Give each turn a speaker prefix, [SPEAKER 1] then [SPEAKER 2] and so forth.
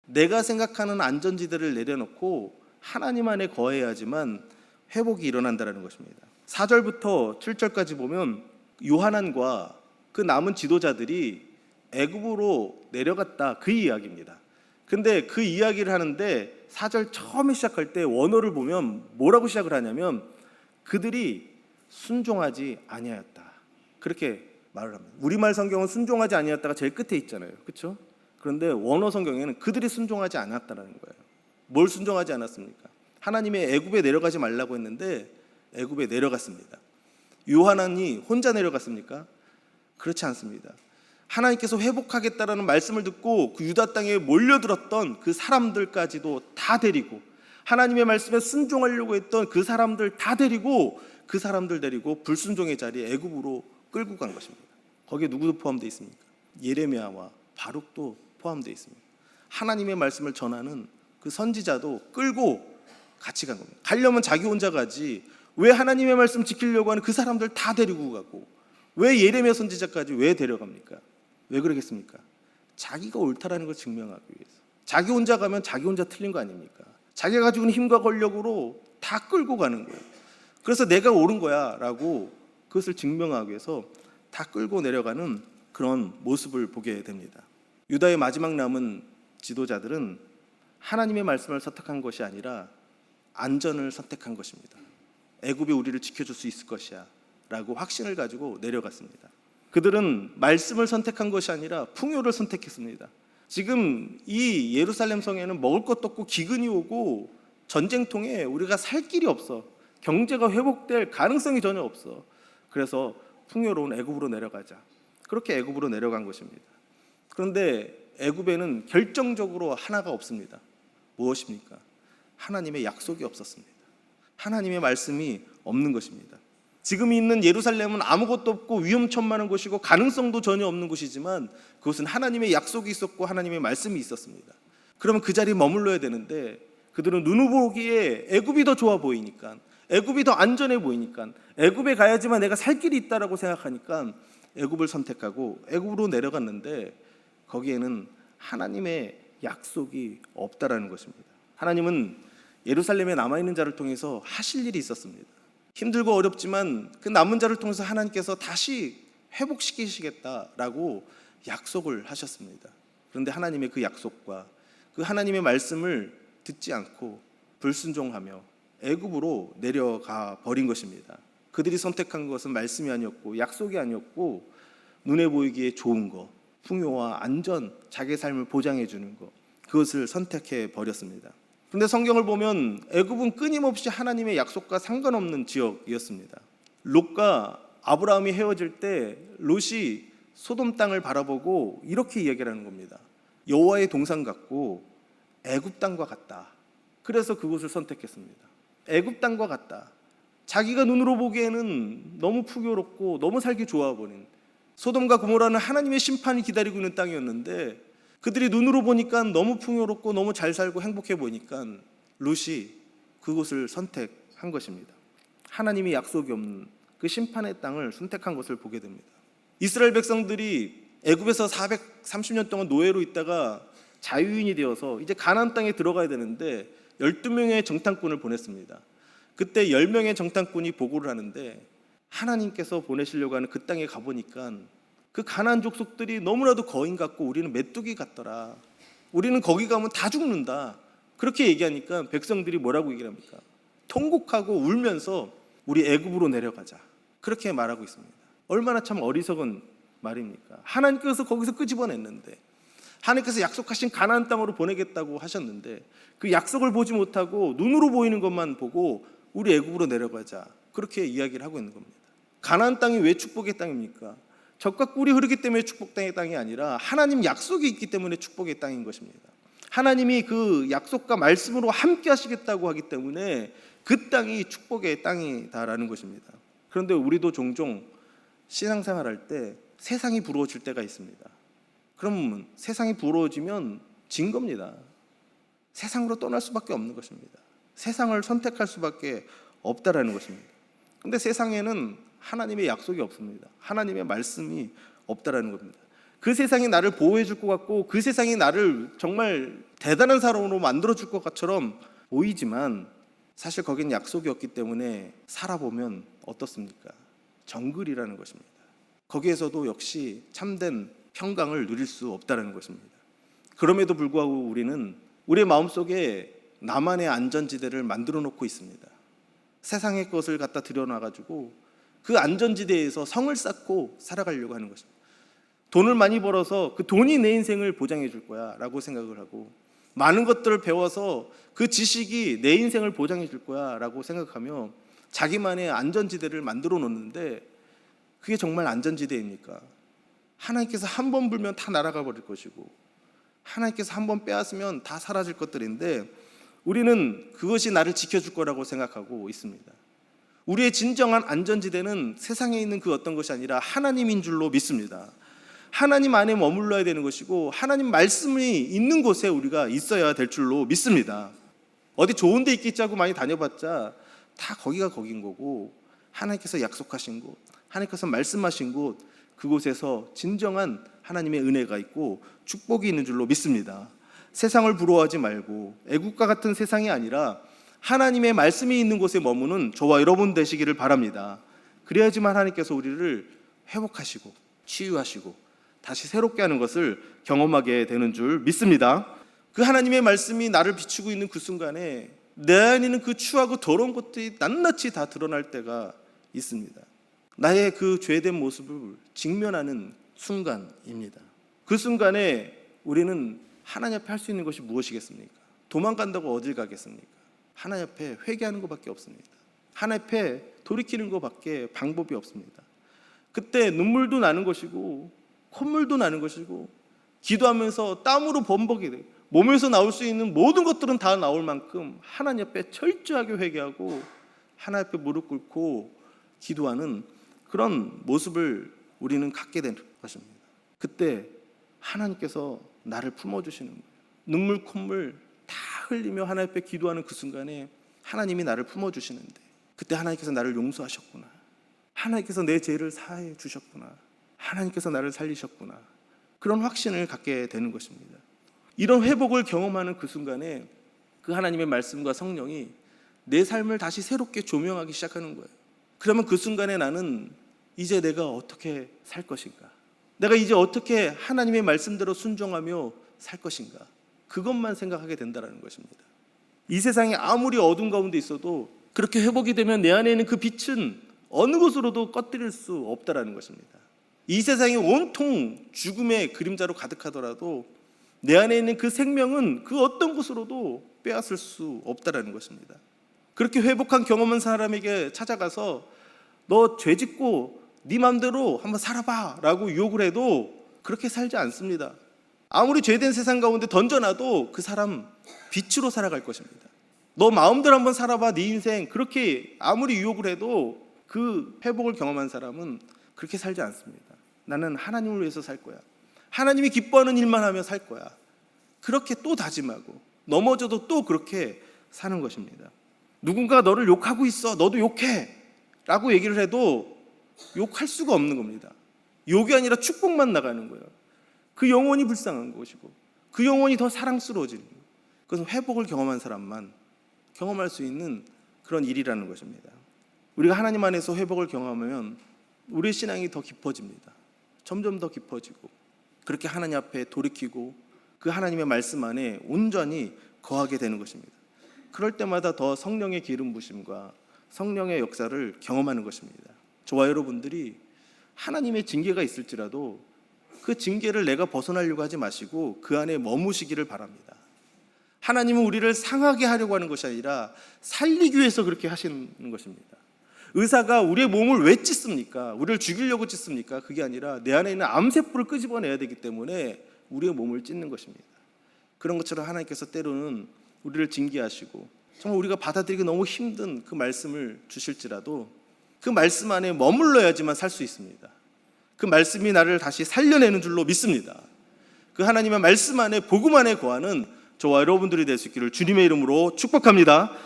[SPEAKER 1] 내가 생각하는 안전지대를 내려놓고 하나님 안에 거해야지만 회복이 일어난다는 것입니다. 4절부터 7절까지 보면 요하난과 그 남은 지도자들이 애굽으로 내려갔다, 그 이야기입니다. 근데 그 이야기를 하는데 4절 처음에 시작할 때 원어를 보면 뭐라고 시작을 하냐면 그들이 순종하지 아니하였다, 그렇게 말을 합니다. 우리말 성경은 순종하지 아니하였다가 제일 끝에 있잖아요, 그렇죠? 그런데 원어 성경에는 그들이 순종하지 않았다라는 거예요. 뭘 순종하지 않았습니까? 하나님의 애굽에 내려가지 말라고 했는데 애굽에 내려갔습니다. 요하난이 혼자 내려갔습니까? 그렇지 않습니다. 하나님께서 회복하겠다라는 말씀을 듣고 그 유다 땅에 몰려들었던 그 사람들까지도 다 데리고, 하나님의 말씀에 순종하려고 했던 그 사람들 다 데리고, 그 사람들 데리고 불순종의 자리에 애굽으로 끌고 간 것입니다. 거기에 누구도 포함되어 있습니까? 예레미야와 바룩도 포함되어 있습니다. 하나님의 말씀을 전하는 그 선지자도 끌고 같이 간 겁니다. 가려면 자기 혼자 가지 왜 하나님의 말씀 지키려고 하는 그 사람들 다 데리고 가고, 왜 예레미야 선지자까지 왜 데려갑니까? 왜 그러겠습니까? 자기가 옳다라는 걸 증명하기 위해서. 자기 혼자 가면 자기 혼자 틀린 거 아닙니까? 자기가 가지고 있는 힘과 권력으로 다 끌고 가는 거예요. 그래서 내가 옳은 거야 라고 그것을 증명하기 위해서 다 끌고 내려가는 그런 모습을 보게 됩니다. 유다의 마지막 남은 지도자들은 하나님의 말씀을 선택한 것이 아니라 안전을 선택한 것입니다. 애굽이 우리를 지켜줄 수 있을 것이야 라고 확신을 가지고 내려갔습니다. 그들은 말씀을 선택한 것이 아니라 풍요를 선택했습니다. 지금 이 예루살렘 성에는 먹을 것도 없고 기근이 오고 전쟁통에 우리가 살 길이 없어. 경제가 회복될 가능성이 전혀 없어. 그래서 풍요로운 애굽으로 내려가자, 그렇게 애굽으로 내려간 것입니다. 그런데 애굽에는 결정적으로 하나가 없습니다. 무엇입니까? 하나님의 약속이 없었습니다. 하나님의 말씀이 없는 것입니다. 지금 있는 예루살렘은 아무것도 없고 위험천만한 곳이고 가능성도 전혀 없는 곳이지만 그것은 하나님의 약속이 있었고 하나님의 말씀이 있었습니다. 그러면 그 자리에 머물러야 되는데 그들은 눈으로 보기에 애굽이 더 좋아 보이니까, 애굽이 더 안전해 보이니까, 애굽에 가야지만 내가 살 길이 있다라고 생각하니까 애굽을 선택하고 애굽으로 내려갔는데 거기에는 하나님의 약속이 없다라는 것입니다. 하나님은 예루살렘에 남아있는 자를 통해서 하실 일이 있었습니다. 힘들고 어렵지만 그 남은 자를 통해서 하나님께서 다시 회복시키시겠다라고 약속을 하셨습니다. 그런데 하나님의 그 약속과 그 하나님의 말씀을 듣지 않고 불순종하며 애굽으로 내려가 버린 것입니다. 그들이 선택한 것은 말씀이 아니었고 약속이 아니었고 눈에 보이기에 좋은 것, 풍요와 안전, 자기의 삶을 보장해 주는 것, 그것을 선택해 버렸습니다. 그런데 성경을 보면 애굽은 끊임없이 하나님의 약속과 상관없는 지역이었습니다. 롯과 아브라함이 헤어질 때 롯이 소돔 땅을 바라보고 이렇게 이야기를 하는 겁니다. 여호와의 동산 같고 애굽 땅과 같다. 그래서 그곳을 선택했습니다. 애굽 땅과 같다. 자기가 눈으로 보기에는 너무 풍요롭고 너무 살기 좋아 보이는 소돔과 고모라는 하나님의 심판이 기다리고 있는 땅이었는데 그들이 눈으로 보니까 너무 풍요롭고 너무 잘 살고 행복해 보이니까 롯이 그곳을 선택한 것입니다. 하나님의 약속이 없는 그 심판의 땅을 선택한 것을 보게 됩니다. 이스라엘 백성들이 애굽에서 430년 동안 노예로 있다가 자유인이 되어서 이제 가나안 땅에 들어가야 되는데 12명의 정탐꾼을 보냈습니다. 그때 10명의 정탐꾼이 보고를 하는데 하나님께서 보내시려고 하는 그 땅에 가보니까 그 가나안 족속들이 너무나도 거인 같고 우리는 메뚜기 같더라. 우리는 거기 가면 다 죽는다. 그렇게 얘기하니까 백성들이 뭐라고 얘기를 합니까? 통곡하고 울면서 우리 애굽으로 내려가자, 그렇게 말하고 있습니다. 얼마나 참 어리석은 말입니까? 하나님께서 거기서 끄집어냈는데, 하나님께서 약속하신 가나안 땅으로 보내겠다고 하셨는데 그 약속을 보지 못하고 눈으로 보이는 것만 보고 우리 애굽으로 내려가자, 그렇게 이야기를 하고 있는 겁니다. 가나안 땅이 왜 축복의 땅입니까? 젖과 꿀이 흐르기 때문에 축복의 땅이 아니라 하나님 약속이 있기 때문에 축복의 땅인 것입니다. 하나님이 그 약속과 말씀으로 함께 하시겠다고 하기 때문에 그 땅이 축복의 땅이다라는 것입니다. 그런데 우리도 종종 신앙생활할 때 세상이 부러워질 때가 있습니다. 그럼 세상이 부러워지면 진 겁니다. 세상으로 떠날 수밖에 없는 것입니다. 세상을 선택할 수밖에 없다라는 것입니다. 그런데 세상에는 하나님의 약속이 없습니다. 하나님의 말씀이 없다라는 겁니다. 그 세상이 나를 보호해 줄 것 같고 그 세상이 나를 정말 대단한 사람으로 만들어 줄 것처럼 보이지만 사실 거긴 약속이 없기 때문에 살아보면 어떻습니까? 정글이라는 것입니다. 거기에서도 역시 참된 평강을 누릴 수 없다는 것입니다. 그럼에도 불구하고 우리는 우리의 마음속에 나만의 안전지대를 만들어 놓고 있습니다. 세상의 것을 갖다 들여놔가지고 그 안전지대에서 성을 쌓고 살아가려고 하는 것입니다. 돈을 많이 벌어서 그 돈이 내 인생을 보장해 줄 거야 라고 생각을 하고, 많은 것들을 배워서 그 지식이 내 인생을 보장해 줄 거야 라고 생각하며 자기만의 안전지대를 만들어 놓는데, 그게 정말 안전지대입니까? 하나님께서 한 번 불면 다 날아가 버릴 것이고 하나님께서 한 번 빼앗으면 다 사라질 것들인데, 우리는 그것이 나를 지켜줄 거라고 생각하고 있습니다. 우리의 진정한 안전지대는 세상에 있는 그 어떤 것이 아니라 하나님인 줄로 믿습니다. 하나님 안에 머물러야 되는 것이고 하나님 말씀이 있는 곳에 우리가 있어야 될 줄로 믿습니다. 어디 좋은 데 있겠지 하고 많이 다녀봤자 다 거기가 거긴 거고, 하나님께서 약속하신 곳, 하나님께서 말씀하신 곳, 그곳에서 진정한 하나님의 은혜가 있고 축복이 있는 줄로 믿습니다. 세상을 부러워하지 말고 애국과 같은 세상이 아니라 하나님의 말씀이 있는 곳에 머무는 저와 여러분 되시기를 바랍니다. 그래야지만 하나님께서 우리를 회복하시고 치유하시고 다시 새롭게 하는 것을 경험하게 되는 줄 믿습니다. 그 하나님의 말씀이 나를 비추고 있는 그 순간에 내 안에 있는 그 추하고 더러운 것들이 낱낱이 다 드러날 때가 있습니다. 나의 그 죄된 모습을 직면하는 순간입니다. 그 순간에 우리는 하나님 앞에 할 수 있는 것이 무엇이겠습니까? 도망간다고 어딜 가겠습니까? 하나님 앞에 회개하는 것밖에 없습니다. 하나님 앞에 돌이키는 것밖에 방법이 없습니다. 그때 눈물도 나는 것이고 콧물도 나는 것이고 기도하면서 땀으로 범벅이 돼 몸에서 나올 수 있는 모든 것들은 다 나올 만큼 하나님 앞에 철저하게 회개하고 하나님 앞에 무릎 꿇고 기도하는 그런 모습을 우리는 갖게 되는 것입니다. 그때 하나님께서 나를 품어주시는 거예요. 눈물 콧물 다 흘리며 하나님 앞에 기도하는 그 순간에 하나님이 나를 품어주시는데, 그때 하나님께서 나를 용서하셨구나, 하나님께서 내 죄를 사해 주셨구나, 하나님께서 나를 살리셨구나, 그런 확신을 갖게 되는 것입니다. 이런 회복을 경험하는 그 순간에 그 하나님의 말씀과 성령이 내 삶을 다시 새롭게 조명하기 시작하는 거예요. 그러면 그 순간에 나는 이제 내가 어떻게 살 것인가, 내가 이제 어떻게 하나님의 말씀대로 순종하며 살 것인가, 그것만 생각하게 된다는 것입니다. 이 세상에 아무리 어둠 가운데 있어도 그렇게 회복이 되면 내 안에 있는 그 빛은 어느 곳으로도 꺼뜨릴 수 없다는 것입니다. 이 세상이 온통 죽음의 그림자로 가득하더라도 내 안에 있는 그 생명은 그 어떤 곳으로도 빼앗을 수 없다는 것입니다. 그렇게 회복한 경험한 사람에게 찾아가서 너 죄 짓고 네 맘대로 한번 살아봐 라고 유혹을 해도 그렇게 살지 않습니다. 아무리 죄된 세상 가운데 던져놔도 그 사람 빛으로 살아갈 것입니다. 너 마음대로 한번 살아봐 네 인생, 그렇게 아무리 유혹을 해도 그 회복을 경험한 사람은 그렇게 살지 않습니다. 나는 하나님을 위해서 살 거야, 하나님이 기뻐하는 일만 하며 살 거야, 그렇게 또 다짐하고 넘어져도 또 그렇게 사는 것입니다. 누군가 너를 욕하고 있어, 너도 욕해 라고 얘기를 해도 욕할 수가 없는 겁니다. 욕이 아니라 축복만 나가는 거예요. 그 영혼이 불쌍한 것이고 그 영혼이 더 사랑스러워지는 거예요. 그것은 회복을 경험한 사람만 경험할 수 있는 그런 일이라는 것입니다. 우리가 하나님 안에서 회복을 경험하면 우리의 신앙이 더 깊어집니다. 점점 더 깊어지고 그렇게 하나님 앞에 돌이키고 그 하나님의 말씀 안에 온전히 거하게 되는 것입니다. 그럴 때마다 더 성령의 기름 부심과 성령의 역사를 경험하는 것입니다. 저와 여러분들이 하나님의 징계가 있을지라도 그 징계를 내가 벗어나려고 하지 마시고 그 안에 머무시기를 바랍니다. 하나님은 우리를 상하게 하려고 하는 것이 아니라 살리기 위해서 그렇게 하시는 것입니다. 의사가 우리의 몸을 왜 찢습니까? 우리를 죽이려고 찢습니까? 그게 아니라 내 안에 있는 암세포를 끄집어내야 되기 때문에 우리의 몸을 찢는 것입니다. 그런 것처럼 하나님께서 때로는 우리를 징계하시고 정말 우리가 받아들이기 너무 힘든 그 말씀을 주실지라도 그 말씀 안에 머물러야지만 살 수 있습니다. 그 말씀이 나를 다시 살려내는 줄로 믿습니다. 그 하나님의 말씀 안에 복음 안에 거하는 저와 여러분들이 될 수 있기를 주님의 이름으로 축복합니다.